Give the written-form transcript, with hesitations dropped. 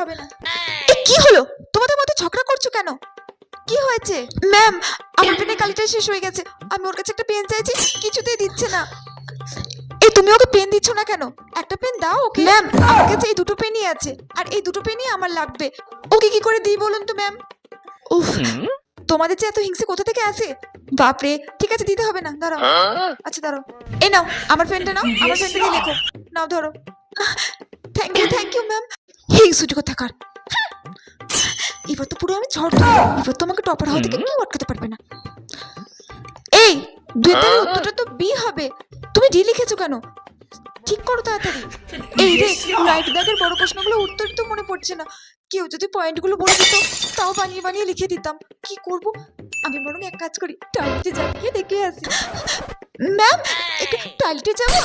হবে না। কি হলো, তোমাদের মধ্যে ঝগড়া করছো কেন? কি হয়েছে? ম্যাম, আমার পেনের কালিটা শেষ হয়ে গেছে। আমি ওর কাছে একটা পেন চাইছি, কিছুতেই দিচ্ছে না। এই তুমি ওকে পেন দিচ্ছ না কেন? একটা পেন দাও ওকে। ম্যাম, আমার কাছে এই দুটো পেনই আছে, আর এই দুটো পেনই আমার লাগবে। ওকে কি করে দিই বলুন তো ম্যাম? উফ, তোমাদের যে এত হিংসে কোথা থেকে আসে? বাপরে, ঠিক আছে দিতে হবে না, দাঁড়াও। আচ্ছা দাঁড়াও, এই নাও আমার পেনটা, নাও আমার পেনটা দিয়ে লেখো। নাও ধরো। Thank you ma'am. হিংসুটি কোথাকার। এবার তো পুরো আমি ঝড় তুলবো। এবার তো আমাকে টপার হওয়া থেকে কেউ আটকাতে পারবে না। এই দুইটার উত্তরটা তো বি হবে। তুমি ডি লিখেছো কেন? ঠিক করো তাড়াতাড়ি। এই রে, রাইট দাগের বড় প্রশ্নগুলো উত্তর তো মনে পড়ছে না। কেউ যদি পয়েন্টগুলো বলে দিত, তাও বানিয়ে বানিয়ে লিখে দিতাম। কি করব? আমি বরং এক কাজ করি, টয়লেটে যাই, গিয়ে দেখে আসি। ম্যাম, একটু টয়লেটে যাবো।